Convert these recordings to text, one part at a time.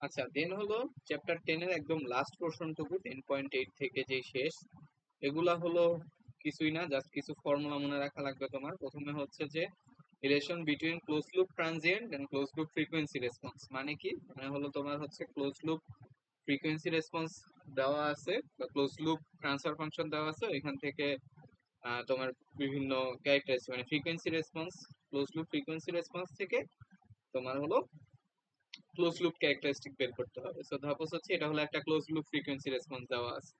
আচ্ছা, দেন হলো চ্যাপ্টার 10 এর একদম লাস্ট পোর্শনটুকু 10.8 থেকে যে শেষ, এগুলা হলো কিছুই না, জাস্ট কিছু ফর্মুলা মনে রাখা লাগবে তোমার। প্রথমে হচ্ছে যে relation between close loop transient and close loop frequency response. মানে কি? মানে হলো তোমার হচ্ছে ক্লোজ লুপ ফ্রিকোয়েন্সি রেসপন্স দেওয়া আছে বা ক্লোজ লুপ ট্রান্সফার ফাংশন দেওয়া আছে, এখান থেকে তোমার বিভিন্ন ক্যারেক্টারিস্টিক মানে frequency response, close loop frequency response থেকে তোমার হলো ক্লোজ লুপ ক্যারেক্টারিস্টিক বের করতে হবে। সো সাপোজ হচ্ছে এটা হলো একটা ক্লোজ লুপ ফ্রিকোয়েন্সি রেসপন্স দেওয়া আছে,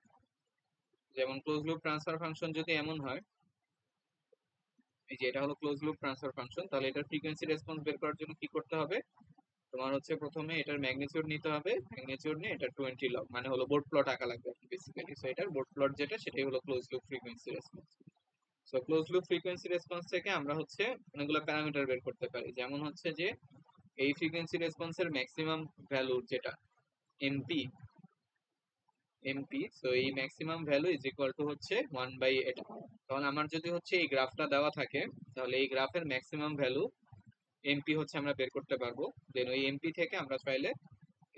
যেমন ক্লোজ লুপ ট্রান্সফার ফাংশন যদি এমন হয়, এই যে এটা হলো ক্লোজ লুপ ট্রান্সফার ফাংশন, তাহলে এটার ফ্রিকোয়েন্সি রেসপন্স বের করার জন্য কি করতে হবে? তোমার হচ্ছে প্রথমে এটার ম্যাগনিটিউড নিতে হবে, ম্যাগনিটিউড নিয়ে এটা 20 লগ মানে হলো বোর্ড প্লট আঁকা লাগবে বেসিক্যালি। সো এটার বোর্ড প্লট যেটা, সেটাই হলো close loop frequency response. So close loop frequency response থেকে আমরা হচ্ছে অনেকগুলো প্যারামিটার বের করতে পারি, যেমন হচ্ছে যে এই ফ্রিকোয়েন্সি রেসপন্সের ম্যাক্সিমাম ভ্যালু যেটা এমপি, সো এই maximum value is equal to হচ্ছে 1 বাই এটা। তখন আমার যদি হচ্ছে এই গ্রাফটা দেওয়া থাকে, তাহলে এই গ্রাফের ম্যাক্সিমাম ভ্যালু এমপি হচ্ছে আমরা বের করতে পারবো। দেন ওই এমপি থেকে আমরা চাইলে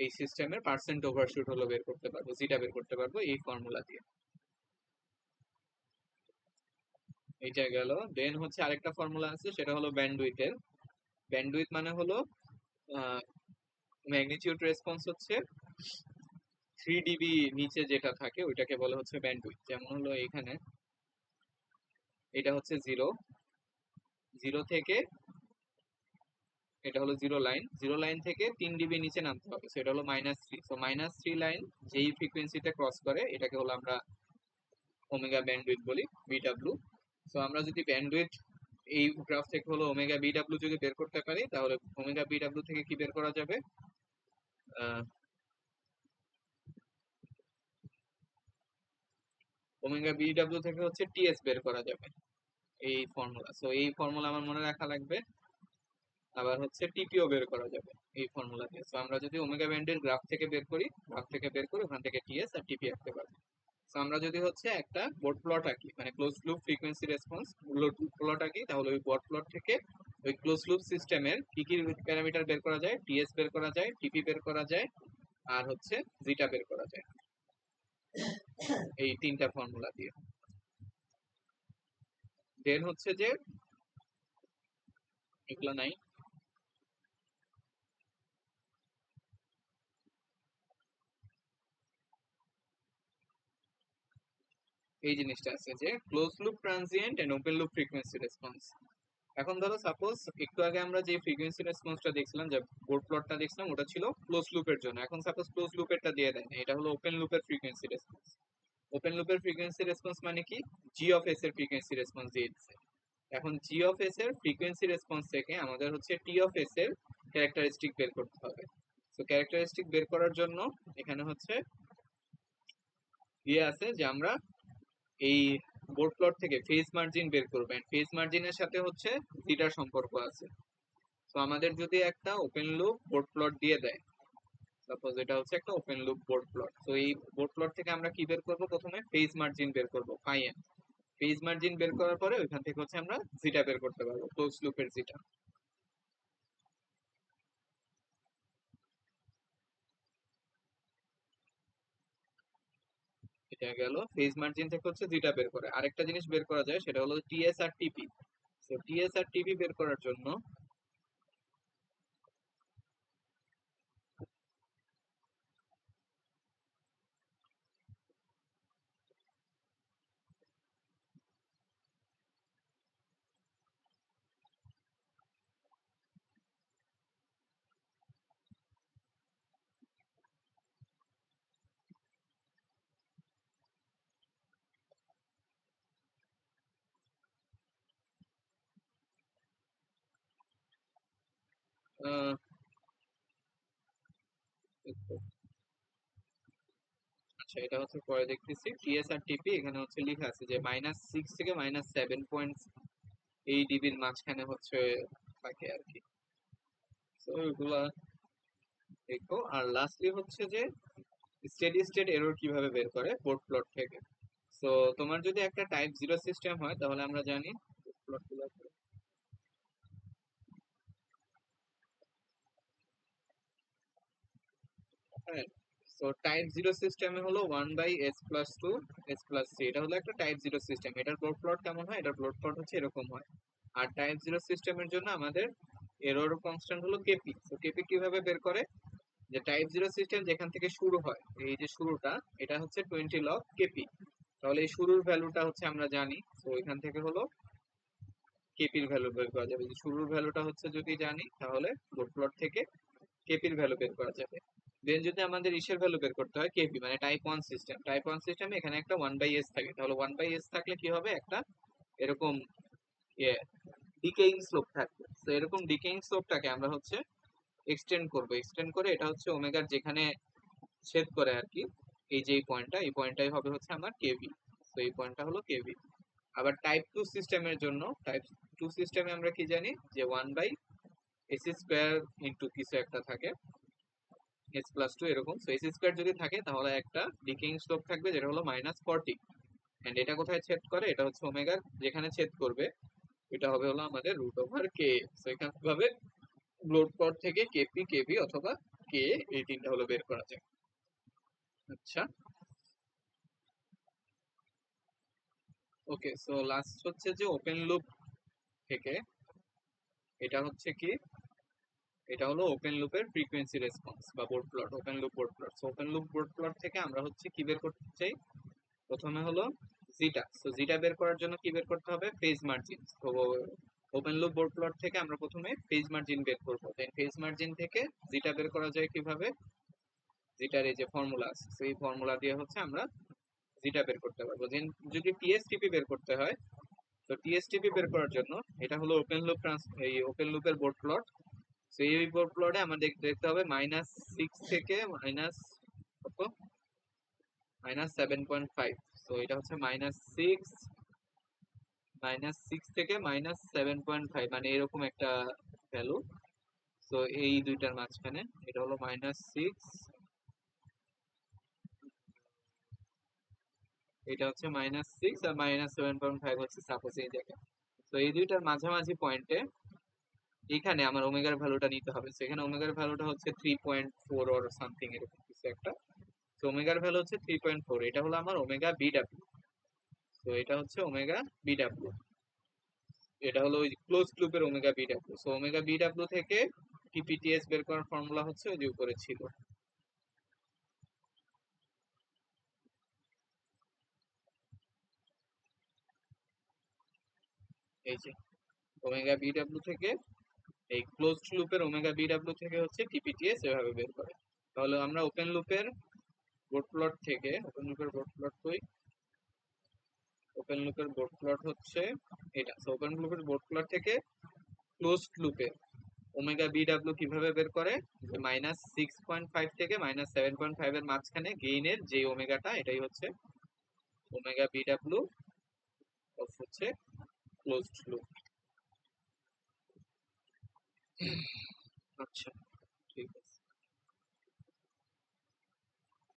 এই সিস্টেমের পার্সেন্ট ওভারশুট হলো বের করতে পারবো, যেটা বের করতে পারবো এই ফর্মুলা দিয়ে। এইটা গেল। দেন হচ্ছে আরেকটা ফর্মুলা আছে, সেটা হলো ব্যান্ডউইথের। ব্যান্ডউইথ মানে হলো ম্যাগনিটিউড রেসপন্স হচ্ছে 3 ডিবি নিচে যেটা থাকে ওইটাকে বলে হচ্ছে ব্যান্ডউইথ। যেমন হলো এখানে এটা হচ্ছে জিরো, জিরো থেকে এটা হলো জিরো লাইন, জিরো লাইন থেকে 3 ডিবি নিচে নামতে হবে, সেটা হলো -3। সো -3 লাইন যেই ফ্রিকোয়েন্সিতে ক্রস করে এটাকে হলো আমরা ওমেগা ব্যান্ডউইথ বলি, বিডব্লিউ। সো আমরা যদি ব্যান্ডউইথ এই গ্রাফ থেকে হলো ওমেগা বিডব্লিউ যদি বের করতে পারি, তাহলে ওমেগা বিডব্লিউ থেকে কি বের করা যাবে? ওমেগা বিডব্লিউ থেকে হচ্ছে টিএস বের করা যাবে, এই ফর্মুলা। সো এই ফর্মুলা আমার মনে রাখা লাগবে। আবার হচ্ছে টিপিও বের করা যাবে এই ফর্মুলা দিয়ে। সো আমরা যদি ওমেগা ব্যান্ডের গ্রাফ থেকে বের করি, ওখান থেকে টিএস আর টিপি আঁকতে পারবো। সো আমরা যদি হচ্ছে একটা বোর্ড প্লট আঁকি, মানে close loop frequency response plot আঁকি, তাহলে ওই বোর্ড প্লট থেকে ওই ক্লোজ লুপ সিস্টেমের কি কি প্যারামিটার বের করা যায়? টিএস বের করা যায়, টিপি বের করা যায়, আর হচ্ছে জিটা বের করা যায়, এই তিনটা ফর্মুলা দিয়ে। দেন হচ্ছে যে এগুলো নাই, এই জিনিসটা আছে যে close loop transient and open loop frequency response. এখন ধরো সাপোজ একটু আগে আমরা যে ফ্রিকোয়েন্সি রেসপন্সটা দেখছিলাম, যে বোর্ড প্লটটা দেখছিলাম, ওটা ছিল ক্লোজ লুপের জন্য। এখন সাপোজ ক্লোজ লুপেরটা দিয়ে দেয়, এটা হলো ওপেন লুপের ফ্রিকোয়েন্সি রেসপন্স। ওপেন লুপের ফ্রিকোয়েন্সি রেসপন্স মানে কি? জি অফ এস এর ফ্রিকোয়েন্সি রেসপন্স দিয়ে দিচ্ছে। এখন জি অফ এস এর ফ্রিকোয়েন্সি রেসপন্স থেকে আমাদের হচ্ছে টি অফ এস এর ক্যারেক্টারিস্টিক বের করতে হবে। তো ক্যারেক্টারিস্টিক বের করার জন্য এখানে হচ্ছে ইয়ে আছে যে আমরা এই বোর্ড প্লট থেকে ফেজ মার্জিন বের করবেন, ফেজ মার্জিনের সাথে হচ্ছে জিটার সম্পর্ক আছে। তো আমাদের যদি একটা ওপেন লুপ বোর্ড প্লট দিয়ে দেয়, সাপোজ এটা হচ্ছে একটা ওপেন লুপ বোর্ড প্লট, তো এই বোর্ড প্লট থেকে আমরা কি বের করব? প্রথমে ফেজ মার্জিন বের করব, ফাই এম। ফেজ মার্জিন বের করার পরে ওইখান থেকে হচ্ছে আমরা জিটা বের করতে পারবো, ক্লোজ লুপের জিটা। এটা গেল। ফেজ মার্জিন থেকে হচ্ছে জিটা বের করে আরেকটা জিনিস বের করা যায়, সেটা হলো টিএস আর টিপি। তো টিএস আর টিপি বের করার জন্য আহ, আচ্ছা, এটা হচ্ছে পরে দেখতেছি। টিএস আর টিপি এখানে হচ্ছে লেখা আছে যে -6 থেকে -7.8 ডিবির মাঝখানে হচ্ছে থাকে আর কি। তো এগুলা দেখো। আর লাস্টলি হচ্ছে যে স্টেডি স্টেট এরর কিভাবে বের করে বোর্ড প্লট থেকে। সো তোমার যদি একটা টাইপ জিরো সিস্টেম হয়, তাহলে আমরা জানি প্লট গুলো হ্যাঁ, তো টাইপ জিরো সিস্টেমে হলো 1/s+2 s+3, এটা হলো একটা টাইপ জিরো সিস্টেম। এটার বোর্ড প্লট কেমন হয়? এটার বোর্ড প্লট হচ্ছে এরকম হয়। আর টাইপ জিরো সিস্টেমের জন্য আমাদের এরর কনস্ট্যান্ট হলো কেপি। তো কেপি কিভাবে বের করে? যে টাইপ জিরো সিস্টেম যেখান থেকে শুরু হয়, এই যে শুরুটা, এটা হচ্ছে 20 লগ কেপি। তাহলে এই শুরুর ভ্যালুটা হচ্ছে আমরা জানি, তো এখান থেকে হলো কেপির ভ্যালু বের করা যাবে। যে শুরুর ভ্যালুটা হচ্ছে যদি জানি, তাহলে বোর্ড প্লট থেকে কেপির ভ্যালু বের করা যাবে। দেন যদি আমাদের ইসের ভ্যালু বের করতে হয়, কেপি মানে type one system, type one সিস্টেমে এখানে একটা 1/s থাকে, তাহলে 1/s থাকলে কি হবে? একটা এরকম ডিকেইং স্লোপ থাকবে। তো এরকম ডিকেইং স্লোপটাকে আমরা হচ্ছে এক্সটেন্ড করব, এক্সটেন্ড করে এটা হচ্ছে ওমেগার যেখানে ছেদ করে আর কি, এই যে এই পয়েন্টটা, এই পয়েন্টটাই হবে হচ্ছে আমার কেভি। তো এই পয়েন্টটা হলো কেভি। আবার টাইপ টু সিস্টেমের জন্য, টাইপ টু সিস্টেমে আমরা কি জানি? যে 1/s² ইন্টু কিছু একটা থাকে, s+2 এরকম। তো s² যদি থাকে তাহলে একটা ডিকেইং স্লোপ থাকবে যেটা হলো -40। এন্ড এটা কোথায় ছেদ করে? এটা হচ্ছে ওমেগার যেখানে ছেদ করবে, এটা হবে হলো আমাদের √k। তো এখান ভাবে লোড পর থেকে কেপি, কেভি অথবা কে, এই তিনটা হলো বের করা যায়। আচ্ছা, ওকে। সো লাস্ট হচ্ছে যে ওপেন লুপ থেকে, এটা হচ্ছে কি, এটা হলো ওপেন লুপের ফ্রিকোয়েন্সি রেসপন্স বা board plot, open loop board plot. So open loop board plot থেকে আমরা হচ্ছে কি বের করতে চাই? প্রথমে হলো জিটা। সো জিটা বের করার জন্য কি বের করতে হবে? Phase margin. তো ওপেন লুপ বোর্ড প্লট থেকে আমরা প্রথমে ফেজ মার্জিন বের করবো। দেন ফেজ মার্জিন থেকে জিটা বের করা যায় কিভাবে? জিটার এই যে ফর্মুলা আছে, সেই ফর্মুলা দিয়ে হচ্ছে আমরা জিটা বের করতে পারবো। দেন যদি টিএসটিপি বের করতে হয়, তো টিএসটিপি বের করার জন্য এটা হলো ওপেন লুপ এই ওপেন লুপের বোর্ড প্লট। তো এই বোর্ড প্লটে আমাদের দেখতে হবে -6 থেকে মাইনাস কত, -7.5। তো এটা হচ্ছে -6 থেকে -7.5, মানে এরকম একটা ভ্যালু। তো এই দুইটার মাঝখানে এটা হলো -6, এটা হচ্ছে -6, আর -7.5 হচ্ছে সাপোজ এই জায়গায়। তো এই দুইটার মাঝামাঝি পয়েন্টে এখানে আমার ওমেগার ভ্যালুটা নিতে হবে। সেখানে ওমেগার ভ্যালুটা হচ্ছে 3.4 অর সামথিং এরকম কিছু একটা। তো ওমেগার ভ্যালু হচ্ছে 3.4, এটা হলো আমার ওমেগা বিডাব্লিউ। তো এটা হচ্ছে ওমেগা বিডাব্লিউ, এটা হলো ওই ক্লোজ লুপের omega BW. So omega BW থেকে টিপিটিএস বের করার ফর্মুলা হচ্ছে ওই যে উপরে ছিল, এই যে ওমেগা বিডাব্লিউ থেকে, এই ক্লোজ লুপের ওমেগা বিডাব্লিউ থেকে হচ্ছে টিপিটিএস এভাবে বের করে। তাহলে আমরা ওপেন লুপের বোর্ড প্লট থেকে, ওপেন লুপের বোর্ড প্লট কই, ওপেন লুপের বোর্ড প্লট হচ্ছে এটা। সো ওপেন লুপের বোর্ড প্লট থেকে ক্লোজড লুপে ওমেগা বিডাব্লিউ কিভাবে বের করে? যে -6.5 থেকে -7.5 এর মাঝখানে গেইনের যে ওমেগাটা, এটাই হচ্ছে ওমেগা বিডাব্লিউ অফ হচ্ছে ক্লোজড লুপ। আচ্ছা,